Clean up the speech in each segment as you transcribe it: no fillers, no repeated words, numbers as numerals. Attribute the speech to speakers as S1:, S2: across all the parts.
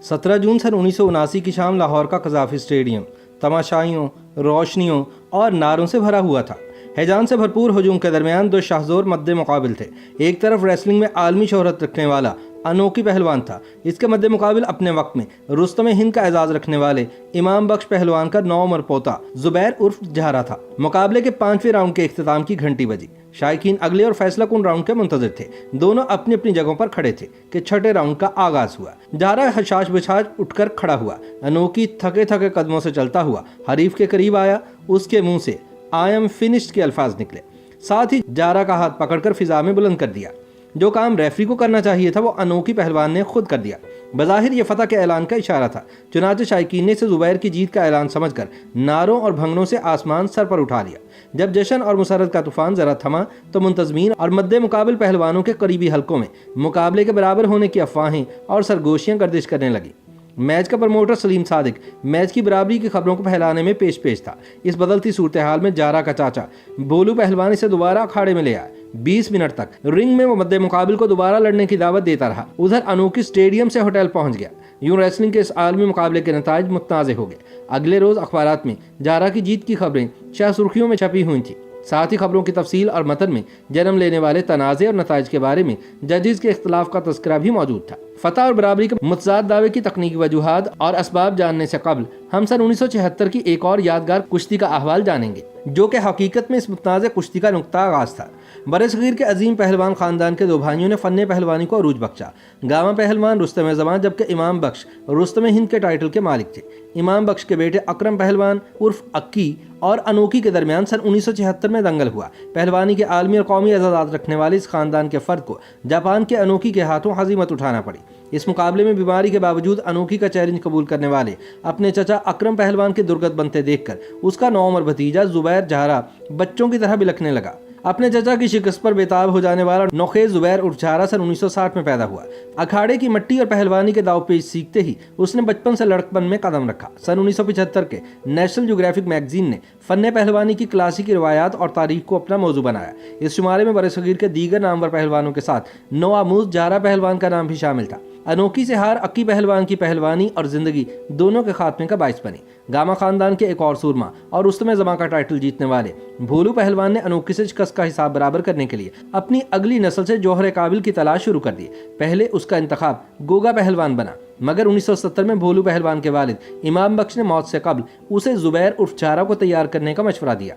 S1: 17 जून सन 1979 की शाम लाहौर का कज़ाफ़ी स्टेडियम तमाशाइयों, रोशनियों और नारों से भरा हुआ था। हैजान से भरपूर हजूम के दरमियान दो शाहज़ोर मद्दे मुकाबिल थे। एक तरफ रेसलिंग में आलमी शोहरत रखने वाला अनोखी पहलवान था, इसके मद्दे मुकाबिल अपने वक्त में रुस्तम हिंद का एजाज रखने वाले इमाम बख्श पहलवान का 9 उम्र पोता जुबैर उर्फ जहरा था। मुकाबले के 5वें राउंड के इख्तिताम की घंटी बजी। शायकीन अगले और फैसला कुन राउंड के मुंतज़िर थे। दोनों अपनी अपनी जगहों पर खड़े थे कि छठे राउंड का आगाज हुआ। जहरा हशाश बिछाश उठकर खड़ा हुआ। अनोखी थके थके कदमों से चलता हुआ हरीफ के करीब आया। उसके मुंह से आई एम फिनिश्ड के अल्फाज निकले। साथ ही जहरा का हाथ पकड़कर फिजा में बुलंद कर दिया। जो काम रेफरी को करना चाहिए था वो अनोखी पहलवान ने खुद कर दिया। बज़ाहिर ये फतह के ऐलान का इशारा था, चुनांचे शायकीन ने इसे जुबैर की जीत का ऐलान समझकर नारों और भंगनों से आसमान सर पर उठा लिया। जब जश्न और मुसरत का तूफान जरा थमा तो मुंतज़मीन और मद्दे मुकाबिल पहलवानों के करीबी हलकों में मुकाबले के बराबर होने की अफवाहें और सरगोशियां गर्दिश करने लगी। मैच का प्रमोटर सलीम सादिक मैच की बराबरी की खबरों को फैलाने में पेश था। इस बदलती सूरत हाल में जहरा का चाचा भोलू पहलवान इसे दोबारा अखाड़े में ले आया। 20 मिनट तक रिंग में वो मद्दे मुकाबिल को दोबारा लड़ने की दावत देता रहा। उधर अनोखी स्टेडियम से होटल पहुंच गया। यूं रेसलिंग के इस आलमी मुकाबले के नताइज मुतनाज़ हो गए। अगले रोज अखबारात में जहरा की जीत की खबरें शाह सुर्खियों में छपी हुई थी। साथ ही खबरों की तफसील और मतन में जन्म लेने वाले तनाज़े और नताइज के बारे में जजेस के इख्तलाफ का तस्करा भी मौजूद था। फतह और बराबरी के मुतज़ाद दावे की तकनीकी वजूहात और असबाब जानने से कबल हम सन 1976 की एक और यादगार कुश्ती का अहवाल जानेंगे, जो कि हकीकत में इस मुतनाज़ कुश्ती का नुक्ता आगाज था। बरसगीर के अजीम पहलवान खानदान के दो भाइयों ने फन्ने पहलवानी को अरूज बख्शा। गामा पहलवान रुस्तम ज़मान जबकि इमाम बख्श रुस्तम हिंद के टाइटल के मालिक थे। इमाम बख्श के बेटे अकरम पहलवान उर्फ अक्की और अनोखी के दरमियान सन 1976 में दंगल हुआ। पहलवानी के आलमी और कौमी एजाज़ात रखने वाले इस खानदान के फर्द को जापान के अनोखी के हाथों हज़ीमत उठाना पड़ी। इस मुकाबले में बीमारी के बावजूद अनोखी का चैलेंज कबूल करने वाले अपने चचा अकरम पहलवान के दुर्गत बनते देखकर उसका 9 उम्र भतीजा जुबैर जहरा बच्चों की तरह बिलखने लगा। अपने चचा की शिकस्त पर बेताब हो जाने वाला नौखेज जुबैर उर्फ जहरा सन 1960 में पैदा हुआ। अखाड़े की मट्टी और पहलवानी के दाव पेच सीखते ही उसने बचपन से लड़कपन में कदम रखा। सन 1975 के नेशनल ज्योग्राफिक मैगजीन ने फन्ने पहलवानी की क्लासिकी रिवायात और तारीख को अपना मौजू बनाया। इस शुमारे में बरसगीर के दीगर नामवर पहलवानों के साथ नौआमूज जहरा पहलवान का नाम भी शामिल था। अनोखी से हार अक्की पहलवान की पहलवानी और जिंदगी दोनों के खात्मे का बाइस बनी। गामा खानदान के एक और सूरमा और रुस्तम ज़मान का टाइटल जीतने वाले भोलू पहलवान ने अनोखी से शिकस्त का हिसाब बराबर करने के लिए अपनी अगली नस्ल से जौहर काबिल की तलाश शुरू कर दी। पहले उसका इंतखाब गोगा पहलवान बना, मगर 1970 में भोलू पहलवान के वालिद इमाम बख्श ने मौत से कबल उसे जुबैर उर्फ जहरा को तैयार करने का मशवरा दिया।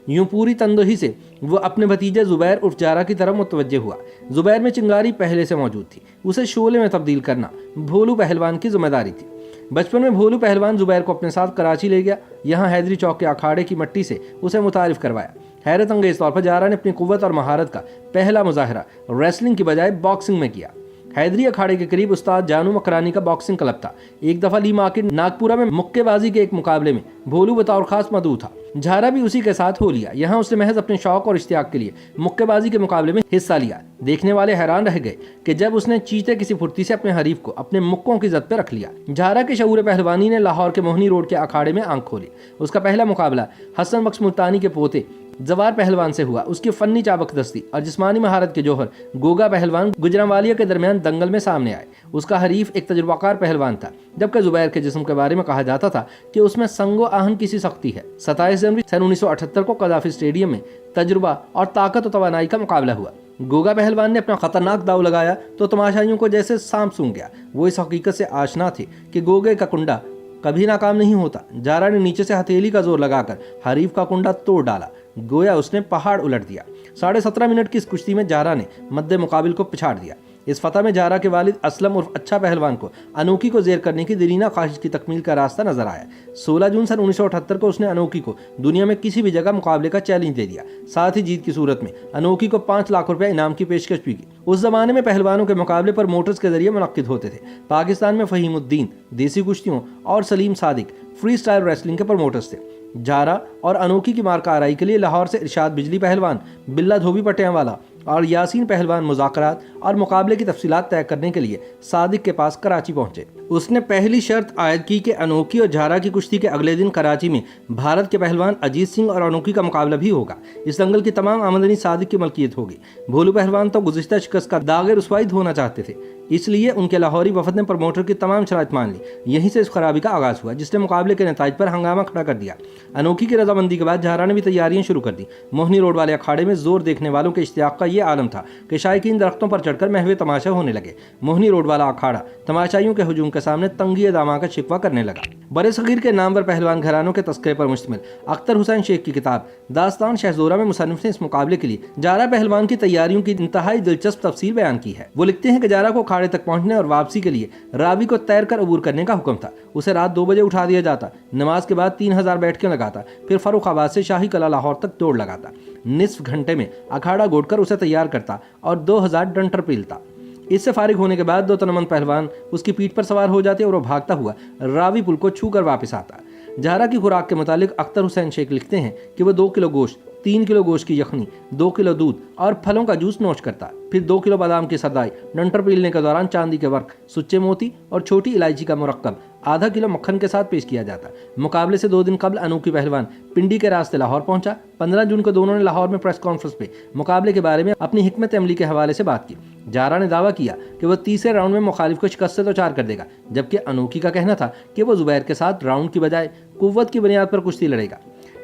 S1: यूं पूरी तंदही से वो अपने भतीजे जुबैर उर्फ जहरा की तरफ मुतवज्जे हुआ। जुबैर में चिंगारी पहले से मौजूद थी, उसे शोले में तब्दील करना भोलू पहलवान की जिम्मेदारी थी। बचपन में भोलू पहलवान जुबैर को अपने साथ कराची ले गया। यहाँ हैदरी चौक के अखाड़े की मट्टी से उसे मुतारिफ करवाया। हैरत अंगेज तौर पर जहरा ने अपनी कुव्वत और महारत का पहला मुजाहरा रेसलिंग की बजाय बॉक्सिंग में किया। हैदरी अखाड़े के करीब उस्ताद जानू मकरानी का बॉक्सिंग क्लब था। एक दफा ली मार्केट नागपुरा में मुक्केबाजी के एक मुकाबले में भोलू बतौर खास मदऊ था। जहरा भी उसी के साथ हो लिया। यहाँ उसने महज अपने शौक और इश्तियाक के लिए मुक्केबाजी के मुकाबले में हिस्सा लिया। देखने वाले हैरान रह गए कि जब उसने चीते किसी फुर्ती से अपने हरीफ को अपने मुक्कों की जद पे रख लिया। जहरा के शऊर पहलवानी ने लाहौर के मोहनी रोड के अखाड़े में आंख खोली। उसका पहला मुकाबला हसन बख्श मुल्तानी के पोते जवार पहलवान से हुआ। उसकी फन्नी चाबकदस्ती और जिस्मानी महारत के जौहर गोगा पहलवान गुजरांवालिया के दरमियान दंगल में सामने आए। उसका हरीफ एक तजुर्बाकार पहलवान था, जबकि जुबैर के जिस्म के बारे में कहा जाता था कि उसमें संगो आहन की सी सख्ती है। 27 जनवरी सन 1978 को कज़ाफ़ी स्टेडियम में तजुर्बा और ताकत और तवानाई का मुकाबला हुआ। गोगा पहलवान ने अपना खतरनाक दाव लगाया तो तमाशाइयों को जैसे सांप सूंघ गया। वो इस हकीकत से आशना थे कि गोगे का कुंडा कभी नाकाम नहीं होता। जहरा ने नीचे से हथेली का जोर लगाकर हरीफ का कुंडा तोड़ डाला। गोया उसने पहाड़ उलट दिया। 17.5 मिनट की इस कुश्ती में जहरा ने मद्दे मुकाबिल को पिछाड़ दिया। इस फतह में जहरा के वालिद असलम उर्फ अच्छा पहलवान को अनोखी को जेर करने की दिलीना ख्वाहिश की तकमील का रास्ता नजर आया। 16 जून सन 1978 को उसने अनोखी को दुनिया में किसी भी जगह मुकाबले का चैलेंज दे दिया। साथ ही जीत की सूरत में अनोखी को 5 लाख रुपए इनाम की पेशकश भी की। उस जमाने में पहलवानों के मुकाबले पर मोटर्स के जरिए मुनक्किद होते थे। पाकिस्तान में फहीमुद्दीन देसी कुश्तियों और Salim Sadiq free style wrestling के प्रमोटर्स थे। जहरा और अनोखी की मार्का आराई के लिए लाहौर से इरशाद बिजली पहलवान, बिल्ला धोबी पटियावाला और यासीन पहलवान मुज़ाकरात और मुकाबले की तफसीलात तय करने के लिए सादिक के पास कराची पहुंचे। उसने पहली शर्त आयद की कि अनोखी और जहरा की कुश्ती के अगले दिन कराची में भारत के पहलवान अजीत सिंह और अनोखी का मुकाबला भी होगा। इस दंगल की तमाम आमदनी सादिक की मलकियत होगी। भोलू पहलवान तो गुज़िश्ता शिकस्त का दाग रुसवाई धोना चाहते थे। اس لیے ان کے لاہوری وفد نے پروموٹر کی تمام شرائط مان لی. یہیں سے اس خرابی کا آغاز ہوا جس نے مقابلے کے نتائج پر ہنگامہ کھڑا کر دیا. انوکھی کی رضامندی کے بعد جہارا نے بھی تیاریاں شروع کر دی. موہنی روڈ والے اکھاڑے میں زور دیکھنے والوں کے اشتیاق کا یہ عالم تھا کہ شائقین درختوں پر چڑھ کر محو تماشا ہونے لگے. موہنی روڈ والا اکھاڑا تماشائیوں کے ہجوم کے سامنے تنگی داماں کا شکوہ کرنے لگا. برے صغیر کے نامور پہلوان گھرانوں کے تذکرے پر مشتمل اختر حسین شیخ کی کتاب داستان شہ زورہ میں مصنف نے اس مقابلے کے لیے جارا پہلوان کی تیاریوں کی انتہائی دلچسپ تفصیل بیان کی ہے. وہ لکھتے ہیں کہ جارا کو اکھاڑے تک پہنچنے اور واپسی کے لیے راوی کو تیر کر عبور کرنے کا حکم تھا. اسے رات 2 بجے اٹھا دیا جاتا، نماز کے بعد 3000 بیٹھکیں لگاتا، پھر فروخ آباد سے شاہی قلعہ لاہور تک دوڑ لگاتا. نصف گھنٹے میں اکھاڑا گوڑ کر اسے تیار کرتا اور 2000 ڈنٹر پیلتا. اس سے فارغ ہونے کے بعد 2 تنمند پہلوان اس کی پیٹھ پر سوار ہو جاتے اور وہ بھاگتا ہوا راوی پل کو چھو کر واپس آتا. جہارا کی خوراک کے متعلق اختر حسین شیخ لکھتے ہیں کہ وہ 2 کلو گوشت، 3 کلو گوشت کی یخنی، 2 کلو دودھ اور پھلوں کا جوس نوش کرتا. پھر 2 کلو بادام کی سردائی، ڈنٹر پیلنے کے دوران چاندی کے ورق، سچے موتی اور چھوٹی الائچی کا مرکب، آدھا کلو مکھن کے ساتھ پیش کیا جاتا. مقابلے سے 2 دن قبل انوکھی پہلوان پنڈی کے راستے لاہور پہنچا. 15 جون کو دونوں نے لاہور میں پریس کانفرنس پہ مقابلے کے بارے میں اپنی حکمت عملی کے حوالے سے بات کی. جارا نے دعویٰ کیا کہ وہ تیسرے راؤنڈ میں مخالف کو شکست سے دوچار کر دے گا، جبکہ انوکھی کا کہنا تھا کہ وہ زبیر کے ساتھ راؤنڈ کی بجائے قوت کی بنیاد پر کشتی لڑے گا.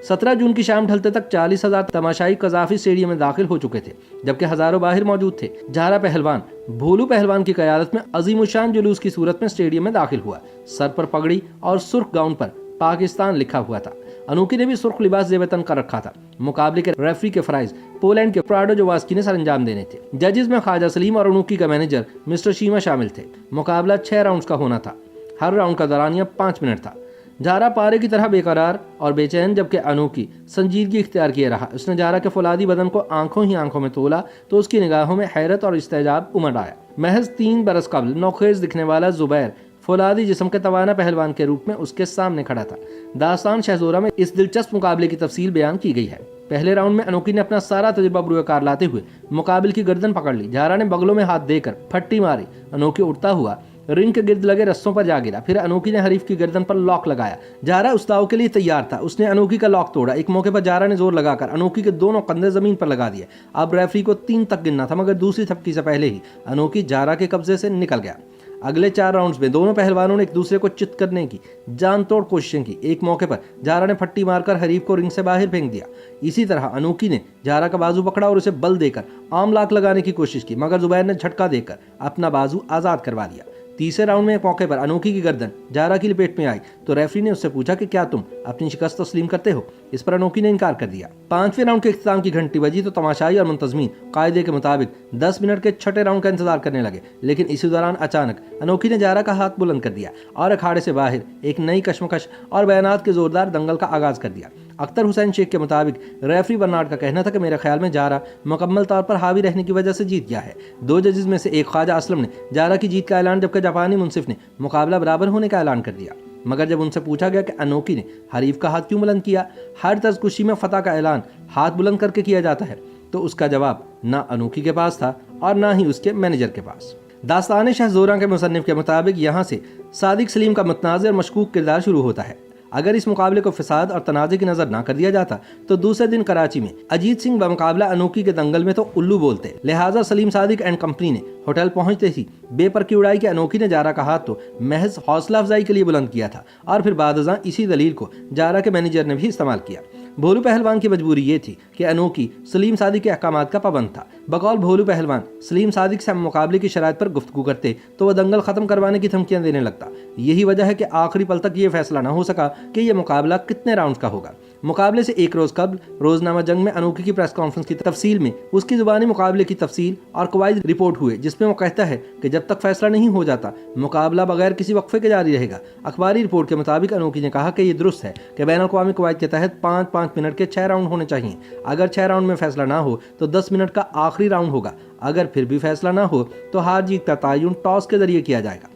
S1: 17 جون کی شام ڈھلتے تک 40,000 تماشائی قذافی اسٹیڈیم میں داخل ہو چکے تھے، جبکہ ہزاروں باہر موجود تھے. جارا پہلوان بھولو پہلوان کی قیادت میں عظیم الشان جلوس کی صورت میں اسٹیڈیم میں داخل ہوا. سر پر پگڑی اور سرخ گاؤن پر پاکستان لکھا ہوا تھا. انوکھی نے بھی سرخ لباس زیب تن کر رکھا تھا. مقابلے کے ریفری کے فرائض پولینڈ کے پراڈو جواسکی نے سر انجام دینے تھے. ججز میں خواجہ سلیم اور انوکھی کا مینیجر مسٹر شیما شامل تھے. مقابلہ 6 راؤنڈز کا ہونا تھا. ہر راؤنڈ کا دورانیہ 5 منٹ تھا. جارا پارے کی طرح بے قرار اور بے چین، جبکہ انوکھی سنجیدگی اختیار کیے رہا. اس نے جارا کے فولادی بدن کو آنکھوں میں تولا تو اس کی نگاہوں میں حیرت اور استعجاب امڑ آیا. محض 3 برس قبل نوخیز دکھنے والا زبیر فولادی جسم کے توانا پہلوان کے روپ میں اس کے سامنے کھڑا تھا. داستان شہ زورہ میں اس دلچسپ مقابلے کی تفصیل بیان کی گئی ہے. پہلے راؤنڈ میں انوکھی نے اپنا سارا تجربہ بروئے کار لاتے ہوئے مقابل کی گردن پکڑ لی. جارا نے بغلوں میں ہاتھ دے کر پھٹی ماری. انوکھی اڑتا ہوا رنگ کے گرد لگے رسوں پر جا گرا. پھر انوکھی نے حریف کی گردن پر لاک لگایا. جارا اس داؤ کے لیے تیار تھا. اس نے انوکھی کا لاک توڑا. ایک موقع پر جارا نے زور لگا کر انوکھی کے دونوں کندھے زمین پر لگا دیے. اب ریفری کو 3 تک گننا تھا، مگر دوسری تھپکی سے پہلے ہی انوکھی جارا کے قبضے سے نکل گیا. اگلے 4 راؤنڈز میں دونوں پہلوانوں نے ایک دوسرے کو چت کرنے کی جان توڑ کوششیں کی. ایک موقع پر جارا نے پھٹی مار کر حریف کو رنگ سے باہر پھینک دیا. اسی طرح انوکھی نے جارا کا بازو پکڑا اور اسے بل دے کر عام لاک لگانے کی کوشش کی، مگر زبیر نے جھٹکا دے کر اپنا بازو آزاد کروا دیا. تیسرے راؤنڈ میں ایک موقع پر انوکھی کی گردن جارا کی لپیٹ میں آئی تو ریفری نے اس سے پوچھا کہ کیا تم اپنی شکست تسلیم کرتے ہو؟ اس پر انوکھی نے انکار کر دیا. 5ویں راؤنڈ کے اختتام کی گھنٹی بجی تو تماشائی اور منتظمین قاعدے کے مطابق 10 منٹ کے چھٹے راؤنڈ کا انتظار کرنے لگے. لیکن اسی دوران اچانک انوکھی نے جارا کا ہاتھ بلند کر دیا اور اکھاڑے سے باہر ایک نئی کشمکش اور بیانات کے زوردار دنگل کا آغاز کر دیا. اختر حسین شیخ کے مطابق ریفری برنارڈ کا کہنا تھا کہ میرے خیال میں جارا مکمل طور پر حاوی رہنے کی وجہ سے جیت گیا ہے. 2 ججز میں سے ایک خواجہ اسلم نے جارا کی جیت کا اعلان، جبکہ جاپانی منصف نے مقابلہ برابر ہونے کا اعلان کر دیا. مگر جب ان سے پوچھا گیا کہ انوکھی نے حریف کا ہاتھ کیوں بلند کیا، ہر طرز کشی میں فتح کا اعلان ہاتھ بلند کر کے کیا جاتا ہے، تو اس کا جواب نہ انوکھی کے پاس تھا اور نہ ہی اس کے مینیجر کے پاس. داستان شہ زورہ کے مصنف کے مطابق یہاں سے صادق سلیم کا متنازع اور مشکوک کردار شروع ہوتا ہے. اگر اس مقابلے کو فساد اور تنازع کی نظر نہ کر دیا جاتا تو دوسرے دن کراچی میں اجیت سنگھ بمقابلہ انوکھی کے دنگل میں تو الو بولتے. لہٰذا سلیم صادق اینڈ کمپنی نے ہوٹل پہنچتے ہی بے پر کی اڑائی کہ انوکھی نے جارا کا ہاتھ تو محض حوصلہ افزائی کے لیے بلند کیا تھا، اور پھر بعد ازاں اسی دلیل کو جارا کے مینیجر نے بھی استعمال کیا. بھولو پہلوان کی مجبوری یہ تھی کہ انوکھی سلیم صادق کے احکامات کا پابند تھا. بقول بھولو پہلوان سلیم صادق سے مقابلے کی شرائط پر گفتگو کرتے تو وہ دنگل ختم کروانے کی دھمکیاں دینے لگتا. یہی وجہ ہے کہ آخری پل تک یہ فیصلہ نہ ہو سکا کہ یہ مقابلہ کتنے راؤنڈز کا ہوگا. مقابلے سے 1 روز قبل روزنامہ جنگ میں انوکھی کی پریس کانفرنس کی تفصیل میں اس کی زبانی مقابلے کی تفصیل اور قواعد رپورٹ ہوئے، جس میں وہ کہتا ہے کہ جب تک فیصلہ نہیں ہو جاتا مقابلہ بغیر کسی وقفے کے جاری رہے گا. اخباری رپورٹ کے مطابق انوکھی نے کہا کہ یہ درست ہے کہ بین الاقوامی قواعد کے تحت 5-5 منٹ کے 6 راؤنڈ ہونے چاہیے. اگر 6 راؤنڈ میں فیصلہ نہ ہو تو 10 منٹ کا آخری راؤنڈ ہوگا. اگر پھر بھی فیصلہ نہ ہو تو ہار جیت کا تعین ٹاس کے ذریعے کیا جائے گا.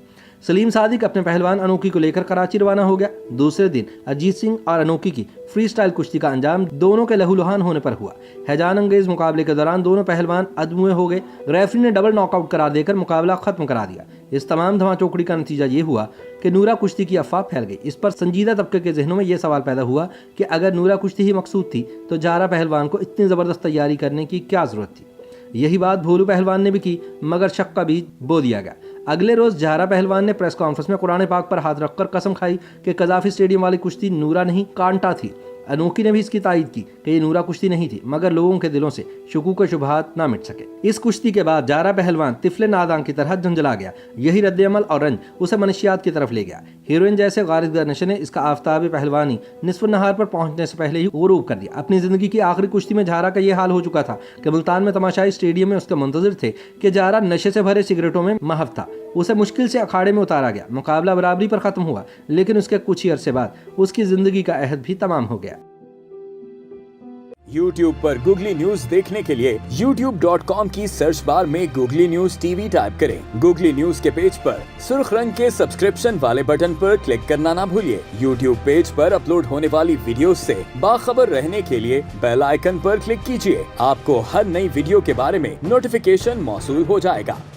S1: سلیم صادق اپنے پہلوان انوکھی کو لے کر کراچی روانہ ہو گیا. دوسرے دن اجیت سنگھ اور انوکھی کی فری سٹائل کشتی کا انجام دونوں کے لہو لہان ہونے پر ہوا. ہیجان انگیز مقابلے کے دوران دونوں پہلوان ادموئے ہو گئے. ریفری نے ڈبل ناک آؤٹ قرار دے کر مقابلہ ختم کرا دیا. اس تمام دھما چوکڑی کا نتیجہ یہ ہوا کہ نورا کشتی کی افواہ پھیل گئی. اس پر سنجیدہ طبقے کے ذہنوں میں یہ سوال پیدا ہوا کہ اگر نورا کشتی ہی مقصود تھی تو جارا پہلوان کو اتنی زبردست تیاری کرنے کی کیا ضرورت تھی. یہی بات بھولو پہلوان نے بھی کی، مگر شک کا بیج بو دیا گیا. अगले रोज जहरा पहलवान ने प्रेस कॉन्फ्रेंस में कुरान पाक पर हाथ रखकर कसम खाई कि कजाफी स्टेडियम वाली कुश्ती नूरा नहीं कांटा थी। अनोखी ने भी इसकी तायद की कि ये नूरा कुश्ती नहीं थी, मगर लोगों के दिलों से शुकूक व शुबहात ना मिट सके। इस कुश्ती के बाद जहरा पहलवान तिफले नादान की तरह झंझला गया। यही रद्द-ए-अमल और रंज उसे मनशियात की तरफ ले गया। हीरोइन जैसे गारिदगर नशे ने इसका आफ्ताब पहलवानी निस्फ नहार पर पहुंचने से पहले ही गुरूब कर दिया। अपनी जिंदगी की आखिरी कुश्ती में जहरा का ये हाल हो चुका था कि मुल्तान में तमाशाई स्टेडियम में उसके मुंतजिर थे कि जहरा नशे से भरे सिगरेटों में महव था। उसे मुश्किल से अखाड़े में उतारा गया। मुकाबला बराबरी पर खत्म हुआ, लेकिन उसके कुछ ही अरसे बाद उसकी जिंदगी का अहद भी तमाम हो गया।
S2: YouTube पर गूगली न्यूज देखने के लिए youtube.com की सर्च बार में गूगली न्यूज टीवी टाइप करें। गूगली न्यूज के पेज पर सुर्ख रंग के सब्सक्रिप्शन वाले बटन पर क्लिक करना ना भूलिए। YouTube पेज पर अपलोड होने वाली वीडियोस से बाखबर रहने के लिए बेल आइकन पर क्लिक कीजिए। आपको हर नई वीडियो के बारे में नोटिफिकेशन मौसूल हो जाएगा।